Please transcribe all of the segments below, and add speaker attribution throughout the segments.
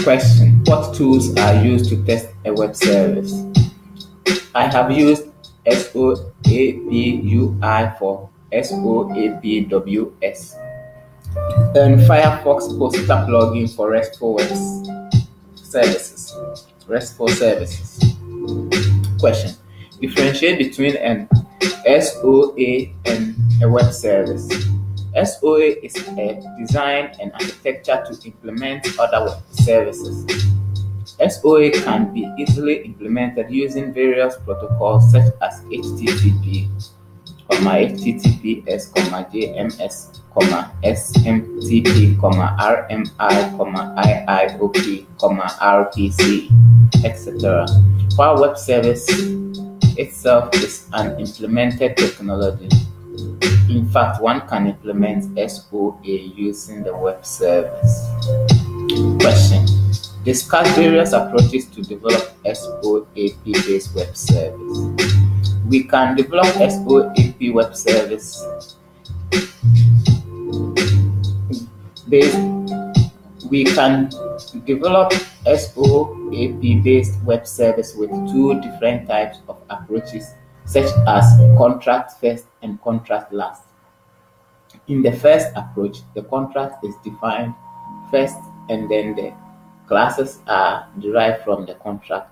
Speaker 1: Question: what tools are used to test a web service? I have used SOAPUI for SOAPWS and Firefox Poster plugin for services. RESTful services. Question: differentiate between an SOA and a web service. SOA is a design and architecture to implement other web services. SOA can be easily implemented using various protocols such as HTTP, HTTPS, JMS, SMTP, RMI, IIOP, RPC, etc. While web service itself is an implemented technology. In fact, one can implement SOA using the web service. Question: discuss various approaches to develop SOAP-based web service. We can develop SOAP web service based. We can develop SOAP-based web service with two different types of approaches, such as contract first and contract last. In the first approach, the contract is defined first and then the classes are derived from the contract.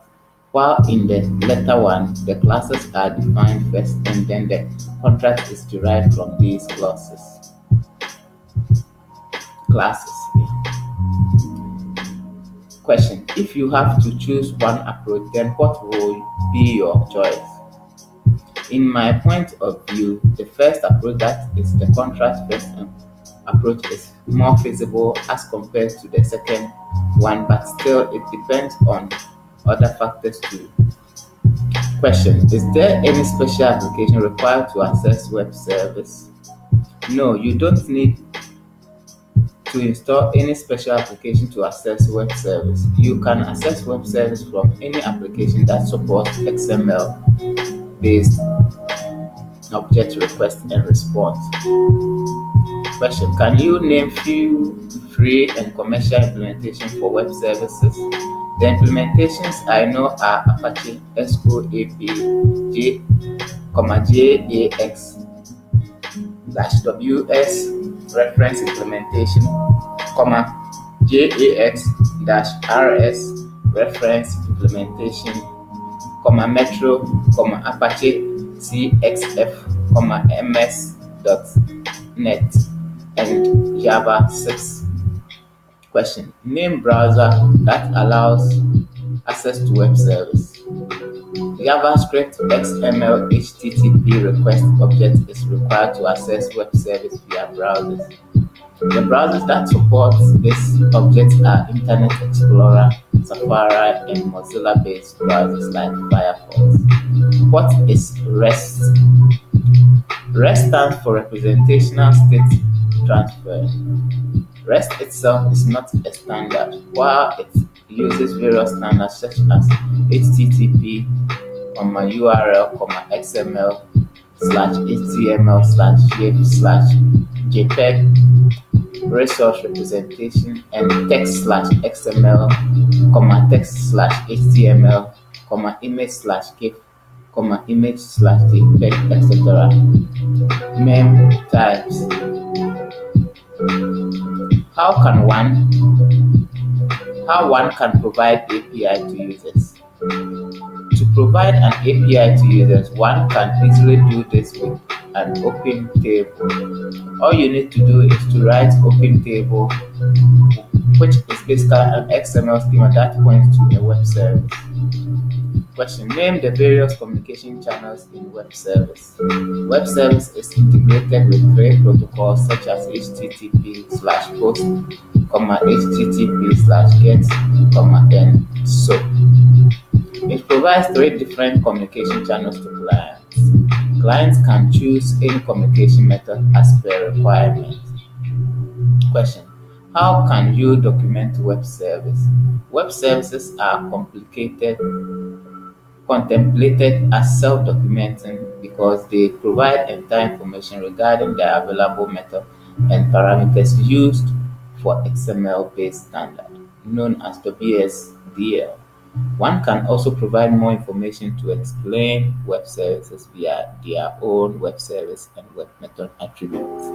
Speaker 1: While in the latter one, the classes are defined first and then the contract is derived from these classes. Question: if you have to choose one approach, then what will be your choice? In my point of view, the first approach, that is the contract first approach, is more feasible as compared to the second one, but still it depends on other factors too. Question: is there any special application required to access web service? No, you don't need to install any special application to access web service. You can access web service from any application that supports XML based object request and response. Question: can you name few free and commercial implementations for web services? The implementations I know are Apache SOAP, JAX WS reference implementation, JAX-RS reference implementation, Metro, Apache CXF, MS.NET, and Java 6. Question: name browser that allows access to web service. JavaScript XML HTTP request object is required to access web service via browsers. The browsers that support this object are Internet Explorer, Safari, and Mozilla-based browsers like Firefox. What is REST? REST stands for Representational State Transfer. REST itself is not a standard, while it uses various standards such as HTTP, URL, XML, /HTML, JPEG, resource representation, and text/XML, text/HTML, image/GIF, image/JPEG, etc. Meme types. How one can provide API to users? To provide an API to users, one can easily do this with an open table. All you need to do is to write open table, which is basically an XML schema that points to a web service. Question: name the various communication channels in web service. Web service is integrated with three protocols such as HTTP/post, HTTP/get, and SOAP. It provides three different communication channels to clients. Clients can choose any communication method as per requirement. Question: how can you document web service? Web services are contemplated as self-documenting because they provide entire information regarding the available method and parameters used for XML-based standard. known as WSDL. One can also provide more information to explain web services via their own web service and web method attributes.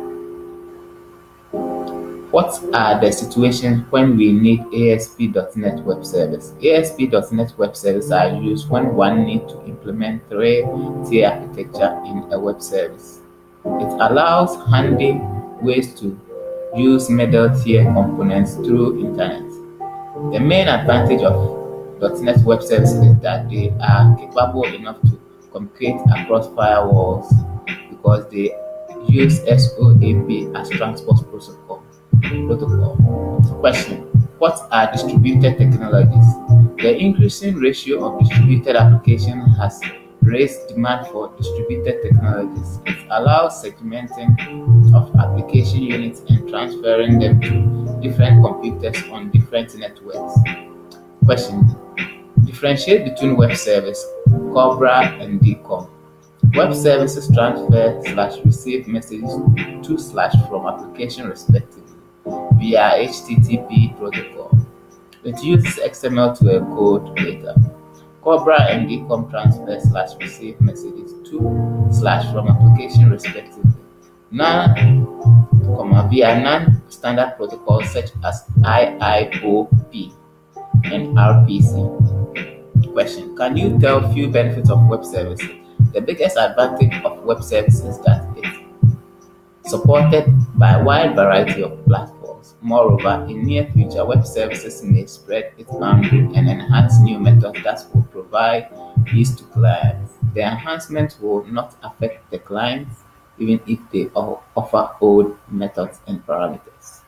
Speaker 1: What are the situations when we need ASP.NET Web Service? ASP.NET Web Service are used when one needs to implement three-tier architecture in a web service. It allows handy ways to use middle-tier components through internet. The main advantage of .NET Web Service is that they are capable enough to communicate across firewalls because they use SOAP as transport protocol. Question: what are distributed technologies? The increasing ratio of distributed applications has raised demand for distributed technologies. It allows segmenting of application units and transferring them to different computers on different networks. Question: differentiate between web service, Cobra and DCOM. Web services transfer/receive messages to/from application respectively via HTTP protocol. It uses XML to encode data. Cobra and DCOM transfer/receive messages to/from application respectively. Non, via non-standard protocols such as IIOP and RPC. Question: can you tell few benefits of web services? The biggest advantage of web services is that it's supported by a wide variety of platforms. Moreover, in near future, web services may spread its boundary and enhance new methods that will provide ease to clients. The enhancements will not affect the clients even if they offer old methods and parameters.